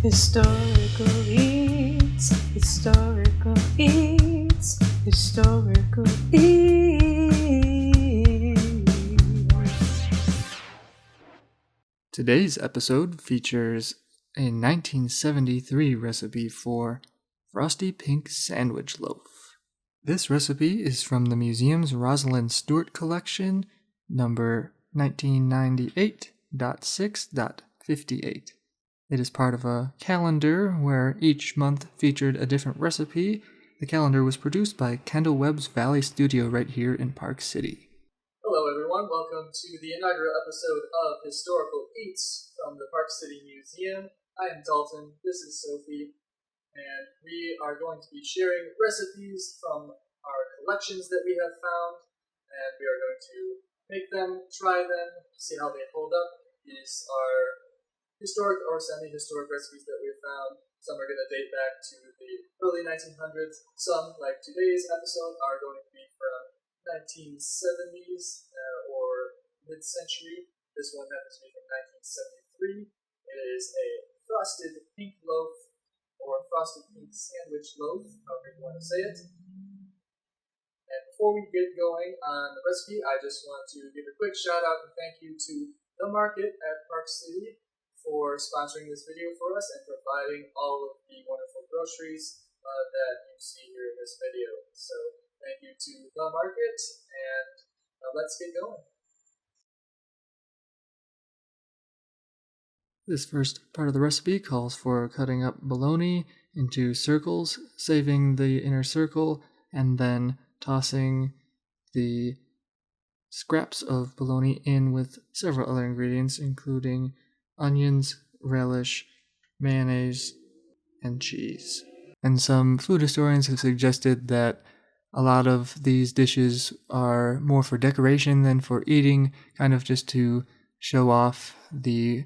Historical eats, historical eats, historical eats. Today's episode features a 1973 recipe for Frosty Pink Sandwich Loaf. This recipe is from the museum's Rosalind Stewart collection, number 1998.6.58. It is part of a calendar where each month featured a different recipe. The calendar was produced by Kendall Webb's Valley Studio right here in Park City. Hello everyone, welcome to the inaugural episode of Historical Eats from the Park City Museum. I am Dalton, this is Sophie, and we are going to be sharing recipes from our collections that we have found, and we are going to make them, try them, see how they hold up. These are historic or semi-historic recipes that we've found. Some are going to date back to the early 1900s. Some, like today's episode, are going to be from 1970s or mid-century. This one happens to be from 1973. It is a frosted pink loaf or frosted pink sandwich loaf, however you want to say it. And before we get going on the recipe, I just want to give a quick shout out and thank you to The Market at Park City for sponsoring this video for us and providing all of the wonderful groceries that you see here in this video. So thank you to The Market, and let's get going. This first part of the recipe calls for cutting up bologna into circles, saving the inner circle, and then tossing the scraps of bologna in with several other ingredients, including onions, relish, mayonnaise, and cheese. And some food historians have suggested that a lot of these dishes are more for decoration than for eating, kind of just to show off the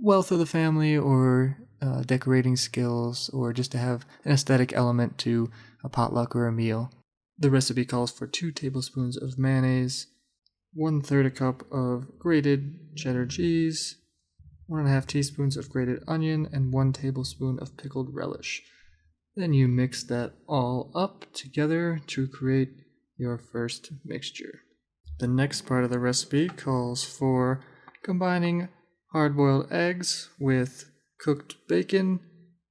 wealth of the family or decorating skills, or just to have an aesthetic element to a potluck or a meal. The recipe calls for 2 tablespoons of mayonnaise, 1/3 a cup of grated cheddar cheese, 1.5 teaspoons of grated onion, and 1 tablespoon of pickled relish. Then you mix that all up together to create your first mixture. The next part of the recipe calls for combining hard-boiled eggs with cooked bacon,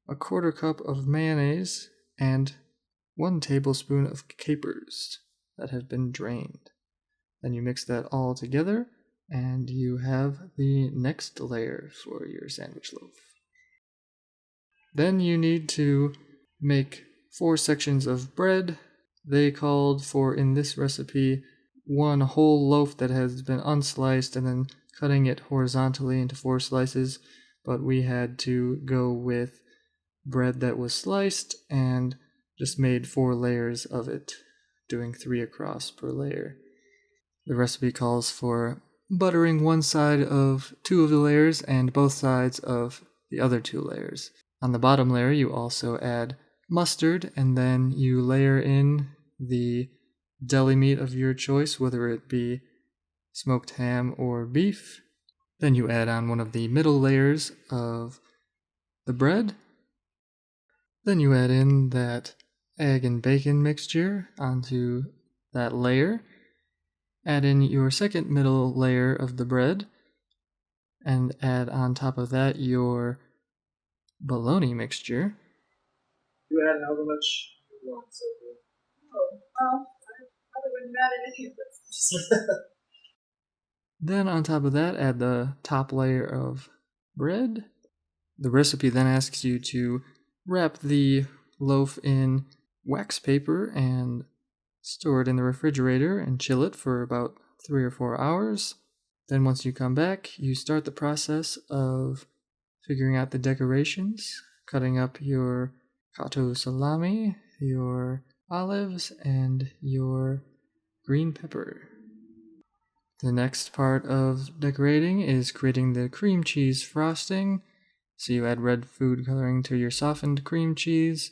1/4 cup of mayonnaise, and 1 tablespoon of capers that have been drained. Then you mix that all together, and you have the next layer for your sandwich loaf. Then you need to make 4 sections of bread. They called for, in this recipe, 1 whole loaf that has been unsliced and then cutting it horizontally into 4 slices, but we had to go with bread that was sliced and just made 4 layers of it, doing 3 across per layer. The recipe calls for buttering 1 side of 2 of the layers and both sides of the other 2 layers. On the bottom layer, you also add mustard, and then you layer in the deli meat of your choice, whether it be smoked ham or beef. Then you add on one of the middle layers of the bread. Then you add in that egg and bacon mixture onto that layer. Add in your second middle layer of the bread, and add on top of that your bologna mixture. You add however much you want, Sophie. Oh, well, I probably wouldn't add any of this. Then on top of that, add the top layer of bread. The recipe then asks you to wrap the loaf in wax paper and store it in the refrigerator and chill it for about 3 or 4 hours. Then once you come back, you start the process of figuring out the decorations, cutting up your cotto salami, your olives, and your green pepper. The next part of decorating is creating the cream cheese frosting. So you add red food coloring to your softened cream cheese,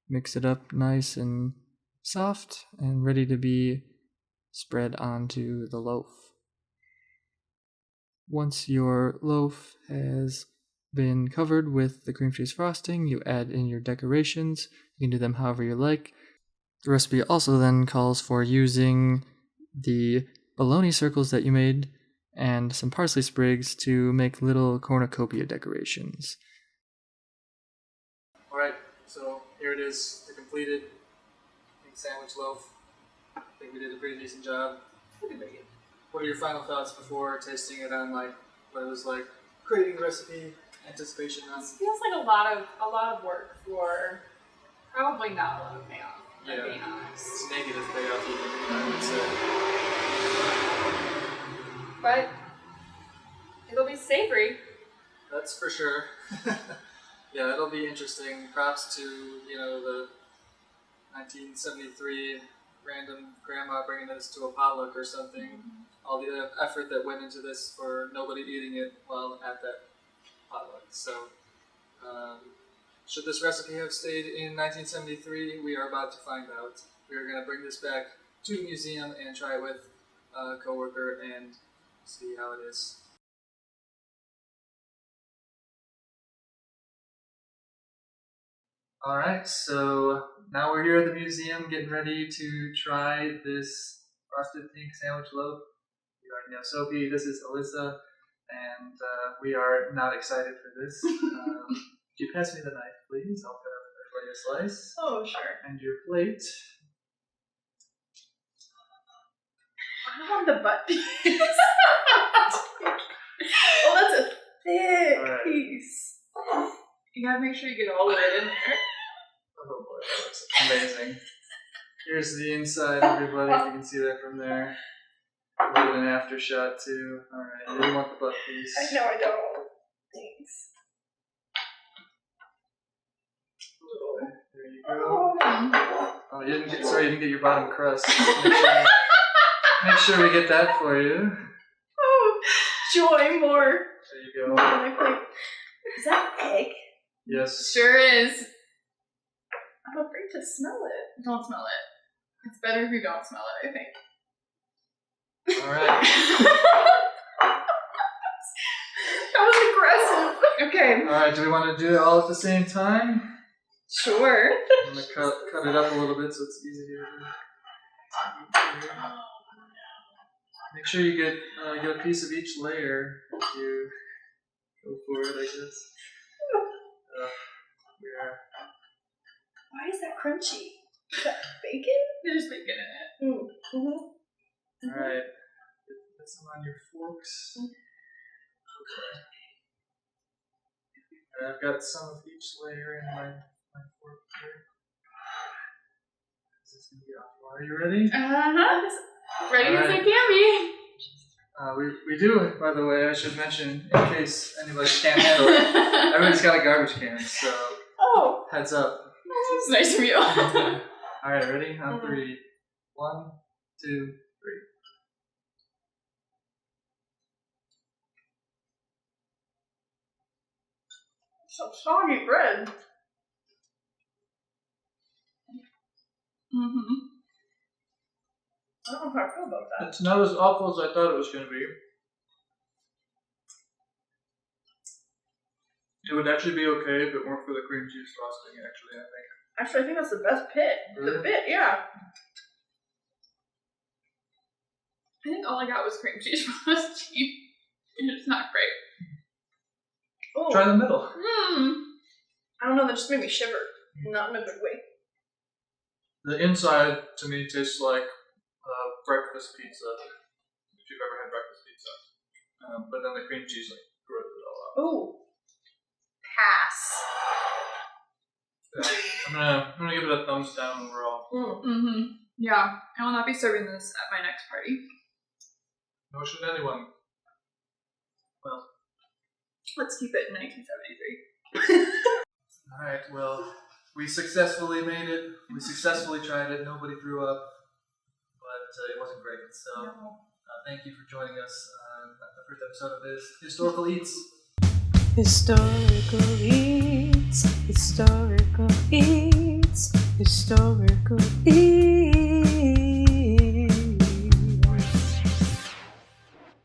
mix it up nice and soft and ready to be spread onto the loaf. Once your loaf has been covered with the cream cheese frosting. You add in your decorations. You can do them however you like. The recipe also then calls for using the bologna circles that you made and some parsley sprigs to make little cornucopia decorations. Alright, so here it is, the completed pink sandwich loaf. I think we did a pretty decent job. What are your final thoughts before tasting it on like what it was like creating the recipe, anticipation on? This feels like a lot of work for probably not a lot of payoff. Yeah, Being honest. it's negative payoff even, I would say. But it'll be savory. That's for sure. Yeah, it'll be interesting. Props to, the 1973 random grandma bringing this to a potluck or something. Mm-hmm. All the effort that went into this for nobody eating it while at that potluck. So, should this recipe have stayed in 1973? We are about to find out. We are going to bring this back to the museum and try it with a coworker and see how it is. Alright, so now we're here at the museum getting ready to try this Frosty Pink Sandwich Loaf. We already know Sophie, this is Alyssa, and we are not excited for this. Could you pass me the knife, please? I'll cut everybody a slice. Oh, sure. And your plate. I want the butt piece. Oh, that's a thick piece. You gotta make sure you get all the way in there. Oh boy, that looks amazing. Here's the inside, everybody, if you can see that from there. A bit of an after shot, too. Alright, you didn't want the butt piece. I know I don't. Thanks. There you go. Oh, you didn't get your bottom crust. Make sure we get that for you. Oh, joy more. There you go. Is that egg? Yes. Sure is. I'm afraid to smell it. Don't smell it. It's better if you don't smell it, I think. Alright. That was aggressive. Okay. Alright, do we want to do it all at the same time? Sure. I'm going to cut it up a little bit so it's easier to make sure you get a piece of each layer if you go for it, I guess. Why is that crunchy? Is that bacon? There's bacon in it. Mm-hmm. Alright. Put some on your forks. Okay. I've got some of each layer in my fork here. Is this going to be awful? Are you ready? Uh-huh. Ready as I can be. We do, by the way, I should mention, in case anybody can't handle it, everybody's got a garbage can, so heads up. It's nice of you. Alright, ready? On 3. 1, 2, 3. Some soggy bread. Mm-hmm. I don't know how I feel about that. It's not as awful as I thought it was going to be. It would actually be okay if it weren't for the cream cheese frosting, actually, I think. Actually, I think that's the best bit. Really? The bit, yeah. I think all I got was cream cheese frosting. It's not great. Oh. Try the middle. I don't know, that just made me shiver. Not in a good way. The inside, to me, tastes like breakfast pizza, if you've ever had breakfast pizza. But then the cream cheese throws it all out. Ooh. Pass. Yeah, I'm gonna give it a thumbs down overall. Mm-hmm. Yeah, I will not be serving this at my next party. Nor should anyone. Well, let's keep it in 1973. Alright, well, we successfully made it. We successfully tried it. Nobody threw up. But it wasn't great. So, thank you for joining us on the first episode of this Historical Eats. Historical Eats. Historical Eats. Historical Eats.